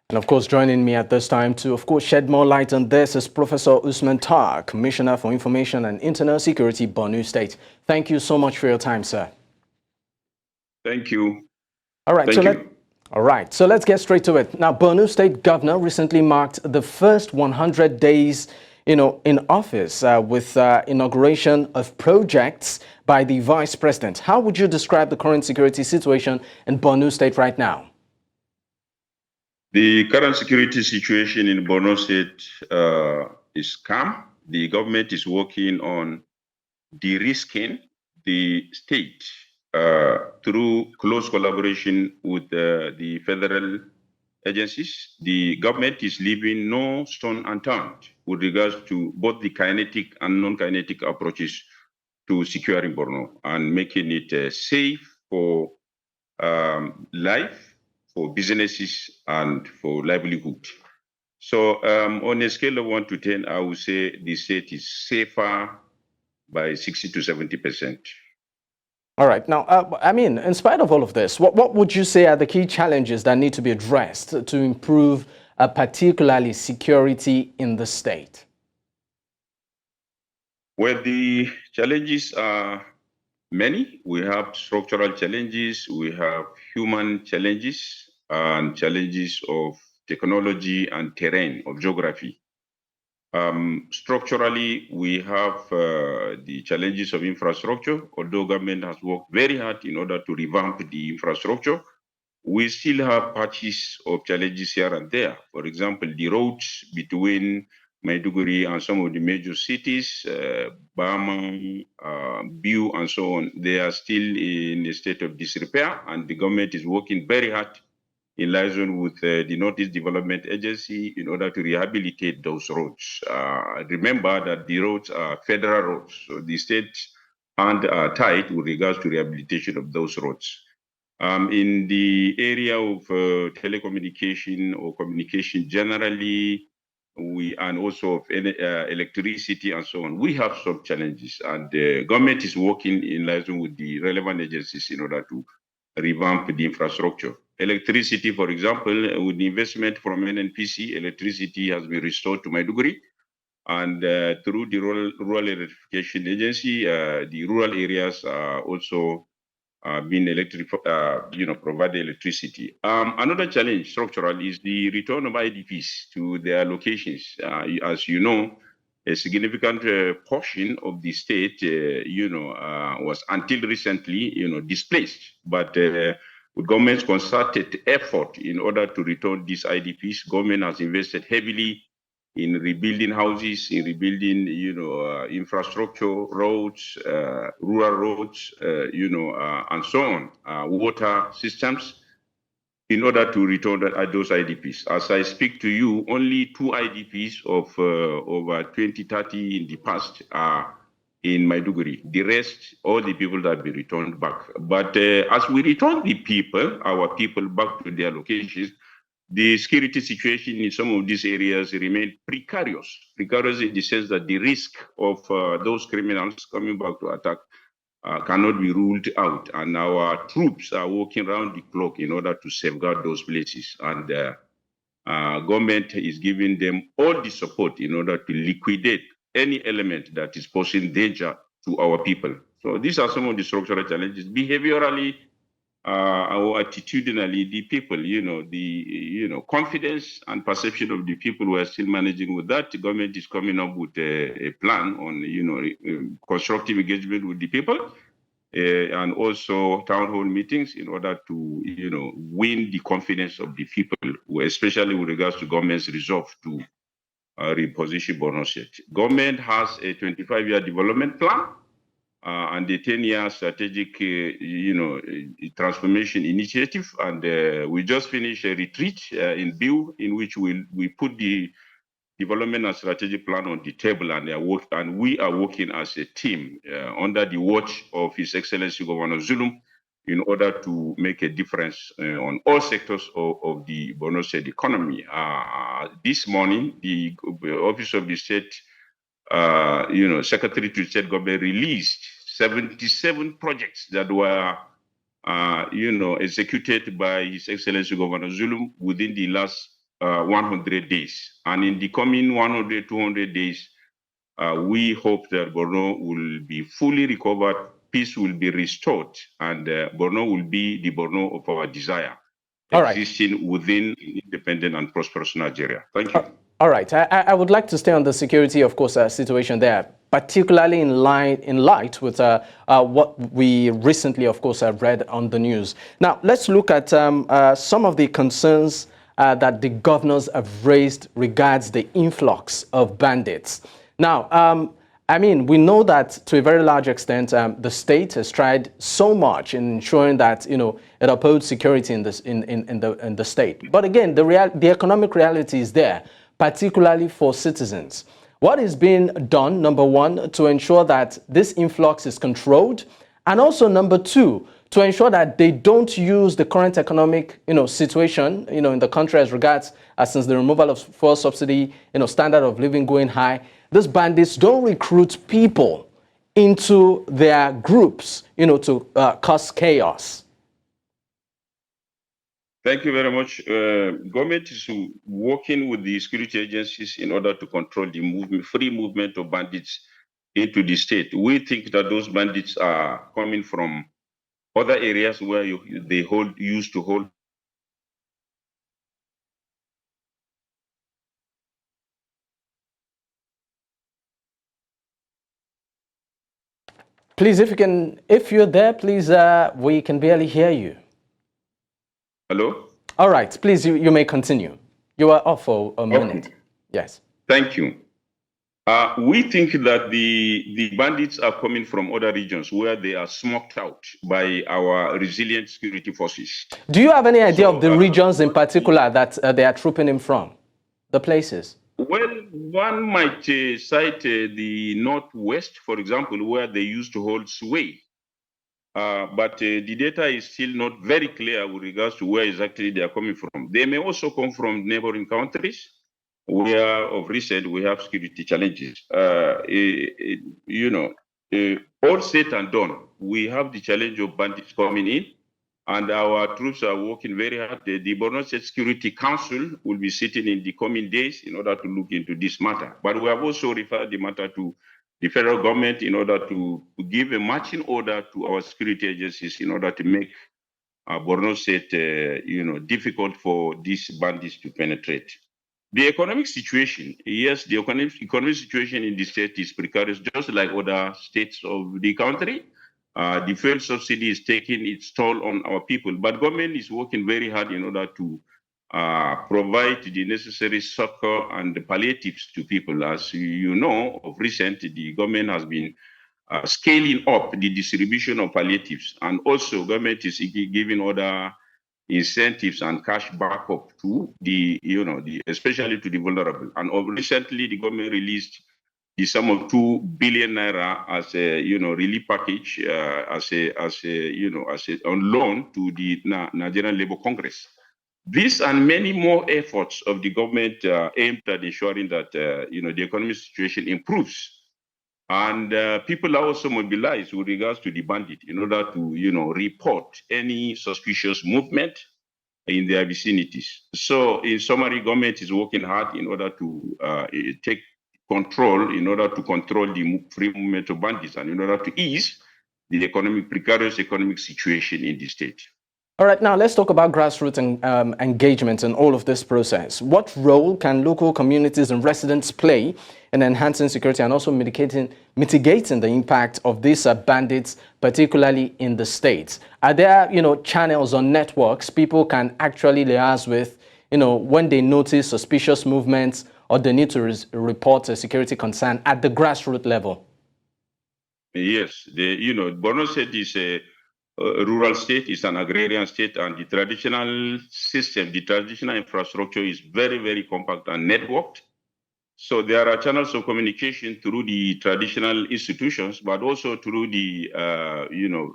And of course, joining me at this time to, of course, shed more light on this is Professor Usman, Commissioner for Information and Internal Security, Borno State. Thank you so much for your time, sir. Thank you. All right, so let's get straight to it. Now, Borno State Governor recently marked the first 100 days, in office with inauguration of projects by the Vice President. How would you describe the current security situation in Borno State right now? The current security situation in Borno State is calm. The government is working on de-risking the state through close collaboration with the federal agencies. The government is leaving no stone unturned with regards to both the kinetic and non-kinetic approaches to securing Borno and making it safe for life, for businesses, and for livelihood. So on a scale of 1 to 10, I would say the state is safer by 60 to 70%. All right. Now, in spite of all of this, what would you say are the key challenges that need to be addressed to improve particularly security in the state? Well, the challenges are many. We have structural challenges, we have human challenges, and challenges of technology and terrain, of geography. Structurally, we have the challenges of infrastructure. Although government has worked very hard in order to revamp the infrastructure, we still have patches of challenges here and there. For example, the roads between Maiduguri and some of the major cities, Bama, Biu, and so on, they are still in a state of disrepair, and the government is working very hard in liaison with the Northeast Development Agency in order to rehabilitate those roads. Remember that the roads are federal roads, so the state hands are tied with regards to rehabilitation of those roads. In the area of telecommunication or communication generally, and also of electricity and so on, we have some challenges, and the government is working in liaison with the relevant agencies in order to revamp the infrastructure. Electricity, for example, with the investment from NNPC, electricity has been restored to Maiduguri, and through the Rural Electrification Agency, the rural areas are also being provided electricity. Another challenge structural is the return of IDPs to their locations. As you know, a significant portion of the state, was until recently, displaced. But with government's concerted effort in order to return these IDPs, government has invested heavily in rebuilding houses, in rebuilding, infrastructure, roads, rural roads, and so on, water systems, in order to return those IDPs. As I speak to you, only 2 IDPs of over 20, 30 in the past are in Maiduguri. The rest, all the people that be returned back. But as we return the people, our people back to their locations, the security situation in some of these areas remain precarious. Precarious in the sense that the risk of those criminals coming back to attack cannot be ruled out. And our troops are working around the clock in order to safeguard those places. And government is giving them all the support in order to liquidate any element that is posing danger to our people. So these are some of the structural challenges. Behaviorally, or attitudinally, the people, the confidence and perception of the people who are still managing with that. The government is coming up with a plan on, constructive engagement with the people, and also town hall meetings in order to, win the confidence of the people, especially with regards to government's resolve to reposition Borno State. Government has a 25-year development plan. And the 10-year strategic, transformation initiative. And we just finished a retreat in Biu, in which we put the development and strategic plan on the table, and we are working as a team under the watch of His Excellency Governor Zulum in order to make a difference on all sectors of the Borno State economy. This morning, the Office of the State Secretary to State Government released 77 projects that were, executed by His Excellency Governor Zulum within the last 100 days. And in the coming 100, 200 days, we hope that Borno will be fully recovered, peace will be restored, and Borno will be the Borno of our desire, All right. existing within an independent and prosperous Nigeria. Thank you. All right. I would like to stay on the security, of course, situation there, particularly in light with what we recently, of course, have read on the news. Now, let's look at some of the concerns that the governors have raised regards the influx of bandits. Now, I mean, we know that to a very large extent, the state has tried so much in ensuring that it upholds security in the state. But again, the economic reality is there, particularly for citizens. What is being done, number one, to ensure that this influx is controlled, and also number two, to ensure that they don't use the current economic situation in the country as regards since the removal of fuel subsidy, standard of living going high. These bandits don't recruit people into their groups, to cause chaos. Thank you very much. Government is working with the security agencies in order to control the free movement of bandits into the state. We think that those bandits are coming from other areas where they used to hold. Please, if you're there, please, we can barely hear you. Hello? All right, please, you may continue. You are off for a minute. Yes. Thank you. We think that the bandits are coming from other regions where they are smoked out by our resilient security forces. Do you have any idea of the regions in particular that they are trooping in from? The places? Well, one might cite the Northwest, for example, where they used to hold sway. But the data is still not very clear with regards to where exactly they are coming from. They may also come from neighboring countries where of recent we have security challenges. All said and done, we have the challenge of bandits coming in, and our troops are working very hard. The Borno State Security Council will be sitting in the coming days in order to look into this matter. But we have also referred the matter to the federal government in order to give a marching order to our security agencies in order to make Borno State, difficult for these bandits to penetrate. The economic situation, yes, the economic situation in the state is precarious, just like other states of the country. The fuel subsidy is taking its toll on our people, but government is working very hard in order to provide the necessary succor and the palliatives to people. As you know, of recent, the government has been scaling up the distribution of palliatives, and also government is giving other incentives and cash backup to especially to the vulnerable. And recently, the government released the sum of 2 billion naira as a relief package on loan to the Nigerian Labour Congress. This and many more efforts of the government aimed at ensuring that the economic situation improves. And people are also mobilized with regards to the bandit in order to report any suspicious movement in their vicinities. So in summary, government is working hard in order to take control, in order to control the free movement of bandits, and in order to ease the precarious economic situation in the state. All right, now let's talk about grassroots engagement in all of this process. What role can local communities and residents play in enhancing security and also mitigating the impact of these bandits, particularly in the states? Are there, channels or networks people can actually liaise with, when they notice suspicious movements or they need to report a security concern at the grassroots level? Yes, Borno State is a rural state, is an agrarian state, and the traditional system, the traditional infrastructure is very, very compact and networked. So there are channels of communication through the traditional institutions, but also through the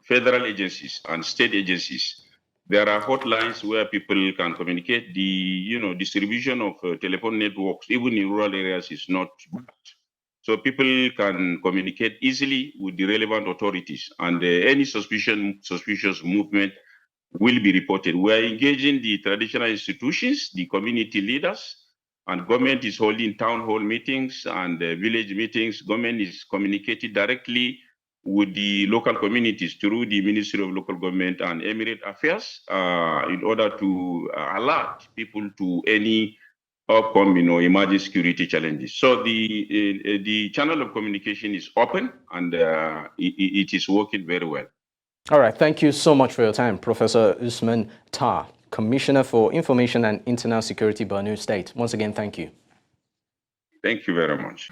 federal agencies and state agencies. There are hotlines where people can communicate. The distribution of telephone networks, even in rural areas, is not bad. So people can communicate easily with the relevant authorities, and any suspicious movement will be reported. We are engaging the traditional institutions, the community leaders, and government is holding town hall meetings and village meetings. Government is communicating directly with the local communities through the Ministry of Local Government and Emirate Affairs in order to alert people to any upcoming or emerging security challenges. So the channel of communication is open and it is working very well. All right, thank you so much for your time, Professor Usman Tar, Commissioner for Information and Internal Security, Borno State. Once again, thank you. Thank you very much.